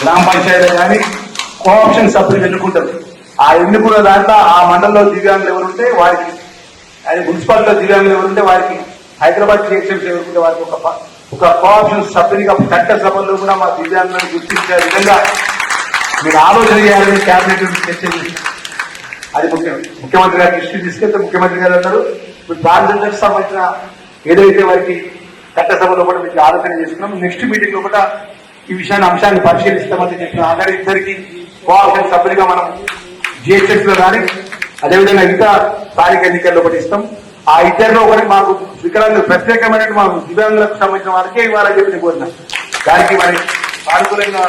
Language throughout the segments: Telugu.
గ్రామ పంచాయతీ కానీ కోఆప్షన్ సభ్యులు ఎన్నుకుంటారు. ఆ ఎన్నుకున్న దాంట్లో ఆ మండలంలో దివ్యాంగులు ఎవరుంటే వారికి, అది మున్సిపాలిటీలో దివ్యాంగులు ఎవరుంటే వారికి, హైదరాబాద్ జిహెచ్ఎంసీ ఎవరుంటే వారికి ఒక కోఆప్షన్ సభ్యునిగా చట్ట సభల్లో కూడా మా దివ్యాంగులను గుర్తించే విధంగా మీరు ఆలోచన చేయాలని క్యాబినెట్ చర్చ చేసి అది ముఖ్యమంత్రి గారి దృష్టి తీసుకెళ్తే ముఖ్యమంత్రి గారు అన్నారు మీరు ట్రాన్స్జెండర్కి సంబంధించిన ఏదైతే వారికి చట్టసభలో కూడా మీకు ఆలోచన చేసుకున్నాం. నెక్స్ట్ మీటింగ్ లో కూడా ఈ అంశాన్ని పరిశీలిస్తామని చెప్పిన ఆల్రెడీ ఇద్దరికి కోఆప్షన్ సభ్యులుగా మనం జిహెచ్ఎస్ లో కానీ అదేవిధంగా ఇంకా స్థానిక ఎన్నికల్లో కూడా ఇస్తాం. ఆ ఇద్దరిలో ఒకటి మాకు వికలాంగులు ప్రత్యేకమైన మాకు దివ్యాంగులకు సంబంధించిన వారికే ఇవ్వాలని చెప్పి కోరినాం. దానికి మరి సానుకూలంగా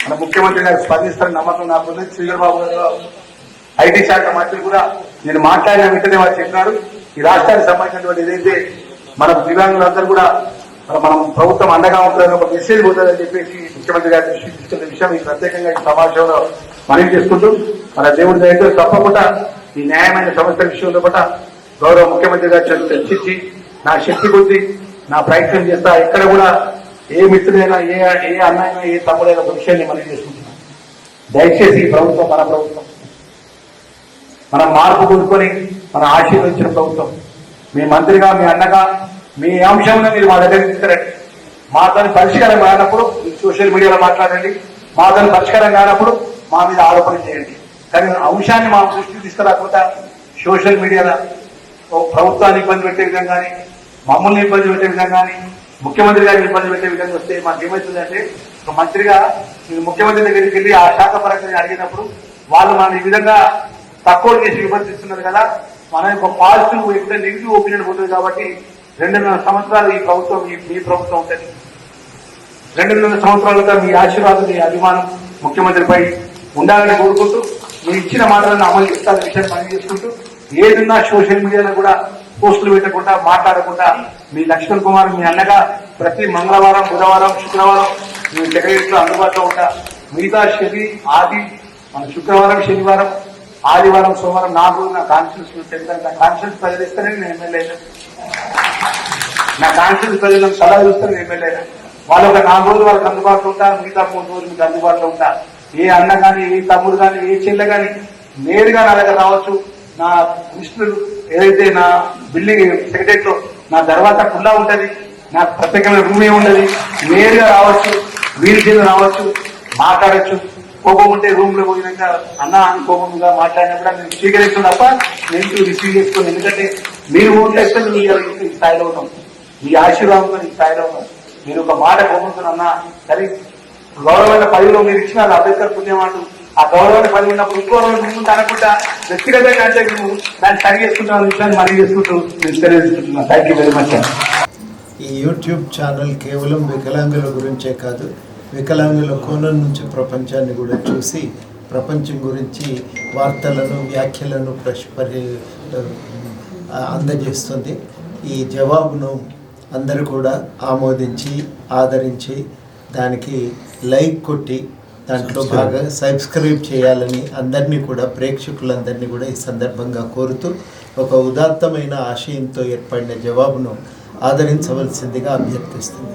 మన ముఖ్యమంత్రి గారు స్పందిస్తారని నమ్మకం నాకుంది. శ్రీధర్ బాబు గారు ఐటీ శాఖ మంత్రి కూడా నేను మాట్లాడిన వెంటనే వారు చెప్పినారు ఈ రాష్ట్రానికి సంబంధించినటువంటి ఏదైతే మన దివ్యాంగులందరూ కూడా మనం ప్రభుత్వం అండగా ఉంటుందని ఒక మెసేజ్ పోతుందని చెప్పేసి ముఖ్యమంత్రి గారి దృష్టి తీసుకున్న విషయం ఈ ప్రత్యేకంగా ఈ సమావేశంలో మనవి చేసుకుంటూ మన దేవుడి దయతో తప్పకుండా ఈ న్యాయమైన సమస్య విషయంలో కూడా గౌరవ ముఖ్యమంత్రి గారు చర్చించి నా శక్తి కొద్ది నా ప్రయత్నం చేస్తా. ఎక్కడ కూడా ఏ మిత్రుడైనా ఏ అన్నైనా ఏ తమ్ముడైనా ఒక విషయాన్ని మనం చేసుకుంటున్నాం. దయచేసి ఈ ప్రభుత్వం మన ప్రభుత్వం, మనం మార్పు కోరుకొని మన ఆశీర్వదించిన ప్రభుత్వం. మీ మంత్రిగా మీ అన్నగా మీ అంశంలో మీరు మా దగ్గర తీసుకురండి. మాతో పరిష్కారం కానప్పుడు సోషల్ మీడియాలో మాట్లాడండి, మాతో పరిష్కారం కానప్పుడు మా మీద ఆరోపణ చేయండి. కానీ అంశాన్ని మా దృష్టికి తీసుకురాకుండా సోషల్ మీడియాలో ప్రభుత్వాన్ని ఇబ్బంది పెట్టే విధంగా కానీ మమ్మల్ని ఇబ్బంది పెట్టే విధంగా కానీ ముఖ్యమంత్రి గారిని ఇబ్బంది పెట్టే విధంగా వస్తే మాకు ఏమవుతుందంటే ఒక మంత్రిగా ముఖ్యమంత్రి దగ్గరికి వెళ్ళి ఆ శాఖ పరంగా అడిగినప్పుడు వాళ్ళు మన ఈ విధంగా తక్కువ చేసి విమర్శిస్తున్నారు కదా, మన యొక్క పాజిటివ్ ఎప్పుడైనా నెగిటివ్ ఒపీనియన్ పోతుంది. కాబట్టి 2.5 సంవత్సరాలు ఈ ప్రభుత్వం మీ ప్రభుత్వం ఉంటుంది. 2.5 సంవత్సరాలుగా మీ ఆశీర్వాదం మీ అభిమానం ముఖ్యమంత్రిపై ఉండాలని కోరుకుంటూ మీరు ఇచ్చిన మాటలను అమలు చేస్తారనే విషయాన్ని పని చేసుకుంటూ ఏదన్నా సోషల్ మీడియాలో కూడా పోస్టులు పెట్టకుండా మాట్లాడకుండా మీ లక్ష్మణ్ కుమార్ మీ అన్నగా ప్రతి మంగళవారం బుధవారం శుక్రవారం మీ సెక్రటరీలో అందుబాటులో ఉంటా. మిగతా ఆది మన శుక్రవారం శనివారం ఆదివారం సోమవారం నాకు నా కాన్స్టిట్యూన్స్ చెప్తాను. నా కాన్స్టిట్యూన్స్ ప్రజలు ఇస్తేనే నేను ఎమ్మెల్యే, నా కాన్స్టిట్యూన్స్ ప్రజలను సలహా చూస్తే నేను ఎమ్మెల్యే. వాళ్ళు ఒక 4 రోజులు వాళ్ళకి అందుబాటులో ఉంటా, మిగతా 3 రోజులు మీకు అందుబాటులో ఉంటా. ఏ అన్న కానీ ఏ తమ్ముడు కానీ ఏ చెల్లె కానీ నేరుగా నా దగ్గర రావచ్చు. నా మినిస్టర్ ఏదైతే నా బిల్డింగ్ సెక్రటరీలో నా దర్వాజా ఖుల్లా ఉంటది, నాకు ప్రత్యేకమైన రూమే ఉండదు. నేరుగా రావచ్చు, వీరి చేత రావచ్చు, మాట్లాడచ్చు. కోపం ఉంటే రూమ్ లో పోయినాక అన్న అని కోపంగా మాట్లాడినప్పుడు నేను స్వీకరిస్తాను తప్ప నేను రిసీవ్ చేసుకోను. ఎందుకంటే మీరు ఓట్లు వేస్తే మీరు ఈ స్థాయిలో ఉన్నాం, మీ ఆశీర్వాదంతో ఈ స్థాయిలో ఉన్నాం. మీరు ఒక మాట కోపంతో అన్నా సరే గౌరవమైన పదవిలో మీరు ఇచ్చిన అంబేద్కర్ పుణ్యమాటలు ఆ గౌరవమైన పదవి ఉన్నప్పుడు ఇంకో రోజు ముందు అనుకుంటా వ్యక్తిగతంగా అంటే మేము దాన్ని సరి చేసుకుంటాం విషయాన్ని మరీ చేసుకుంటూ నేను తెలియజేస్తున్నాను. Thank you very much. ఈ యూట్యూబ్ ఛానల్ కేవలం వికలాంగుల గురించే కాదు, వికలాంగుల కోణం నుంచి ప్రపంచాన్ని కూడా చూసి ప్రపంచం గురించి వార్తలను వ్యాఖ్యలను అందజేస్తుంది. ఈ జవాబును అందరూ కూడా ఆమోదించి ఆదరించి దానికి లైక్ కొట్టి దాంట్లో బాగా సబ్స్క్రైబ్ చేయాలని అందరినీ కూడా ప్రేక్షకులందరినీ కూడా ఈ సందర్భంగా కోరుతూ ఒక ఉదాత్తమైన ఆశయంతో ఏర్పడిన జవాబును ఆదరించవలసిందిగా అభ్యర్థిస్తుంది.